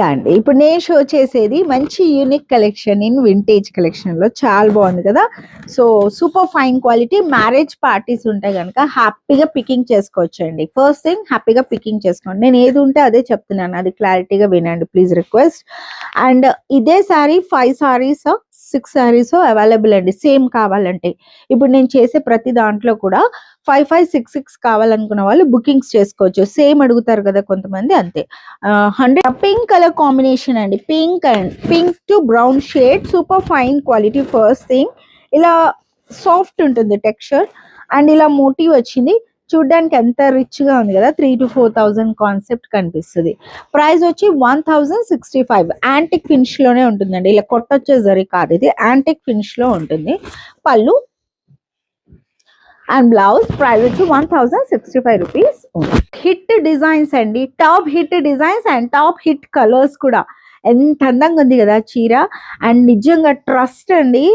అండి ఇప్పుడు నేను షో చేసేది మంచి unique collection in vintage collection లో చాలా బాగుంది కదా. So super fine quality marriage parties ఉంటాయి కనుక హ్యాపీగా పికింగ్ చేసుకోవచ్చు అండి. ఫస్ట్ థింగ్ హ్యాపీగా పికింగ్ చేసుకోండి. నేను ఏది ఉంటే అదే చెప్తున్నాను, అది క్లారిటీగా వినండి ప్లీజ్ రిక్వెస్ట్. అండ్ ఇదే సారీ 5 సారీస్ 6 సారీస్ అవైలబుల్ అండి. సేమ్ కావాలంటే ఇప్పుడు నేను చేసే ప్రతి దాంట్లో కూడా 5 5 6 6 కావాలనుకున్న వాళ్ళు బుకింగ్స్ చేసుకోవచ్చు. సేమ్ అడుగుతారు కదా కొంతమంది, అంతే. 100 పింక్ కలర్ కాంబినేషన్ అండి. Pink to brown shade, super fine quality. First thing ఇలా సాఫ్ట్ ఉంటుంది టెక్స్చర్, అండ్ ఇలా మోటివ్ వచ్చింది. చూడ్డానికి ఎంత రిచ్ గా ఉంది కదా. 3,000 to 4,000 కాన్సెప్ట్ కనిపిస్తుంది. ప్రైస్ వచ్చి 1,065. యాంటిక్ ఫినిష్ లోనే ఉంటుందండి, ఇలా కొట్టొచ్చే జరీ కాదు, ఇది యాంటిక్ ఫినిష్ లో ఉంటుంది. పళ్ళు అండ్ బ్లౌజ్ ప్రైస్ వచ్చి 1,065 రూపీస్. హిట్ డిజైన్స్ అండి, top hit designs and top hit colours కూడా. ఎంత అందంగా ఉంది కదా చీర, అండ్ నిజంగా ట్రస్ట్ అండి,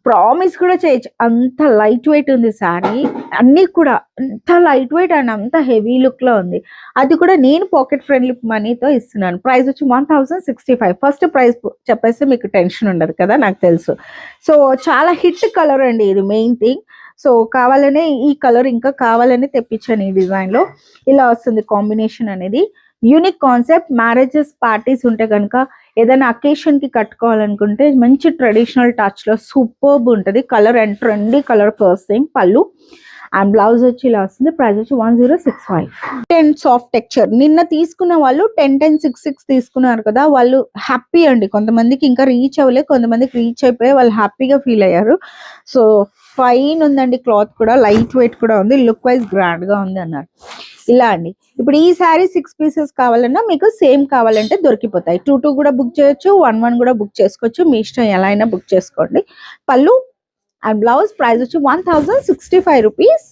ప్రామిస్ కూడా చేయొచ్చు, అంత లైట్ వెయిట్ ఉంది శారీ. అన్ని కూడా అంత లైట్ వెయిట్ అండ్ అంత హెవీ లుక్ లో ఉంది. అది కూడా నేను పాకెట్ ఫ్రెండ్లీ మనీతో ఇస్తున్నాను. ప్రైస్ వచ్చి 1,065. ఫస్ట్ ప్రైస్ చెప్పేస్తే మీకు టెన్షన్ ఉండదు కదా, నాకు తెలుసు. సో చాలా హిట్ కలర్ అండి, ఇది మెయిన్ థింగ్. సో కావాలనే ఈ కలర్ ఇంకా కావాలనే తెప్పించాను ఈ డిజైన్ లో. ఇలా వస్తుంది కాంబినేషన్ అనేది. Unique concept. మ్యారేజెస్ పార్టీస్ ఉంటే కనుక ఏదైనా అకేషన్ కి కట్టుకోవాలనుకుంటే మంచి ట్రెడిషనల్ టచ్ లో సూపర్బ్ ఉంటుంది. Colour and trendy colour. First thing పళ్ళు అండ్ బ్లౌజ్ వచ్చి ఇలా వస్తుంది. ప్రైస్ వచ్చి 1,065. 10 సాఫ్ట్ టెక్స్చర్. నిన్న తీసుకున్న వాళ్ళు 10 10 6 6 తీసుకున్నారు కదా, వాళ్ళు హ్యాపీ అండి. కొంతమందికి ఇంకా రీచ్ అవ్వలేదు, కొంతమందికి రీచ్ అయిపోయి వాళ్ళు హ్యాపీగా ఫీల్ అయ్యారు. సో ఫైన్ ఉందండి, క్లాత్ కూడా లైట్ వెయిట్ కూడా ఉంది, లుక్ వైజ్ గ్రాండ్ గా ఉంది అన్నారు. ఇలా అండి. ఇప్పుడు ఈ శారీ 6 పీసెస్ కావాలన్నా మీకు సేమ్ కావాలంటే దొరికిపోతాయి. 2 2 కూడా బుక్ చేయొచ్చు, 1 1 కూడా బుక్ చేసుకోవచ్చు, మీ ఇష్టం, ఎలా అయినా బుక్ చేసుకోండి. పళ్ళు అండ్ బ్లౌజ్ ప్రైస్ వచ్చి 1,065 రూపీస్.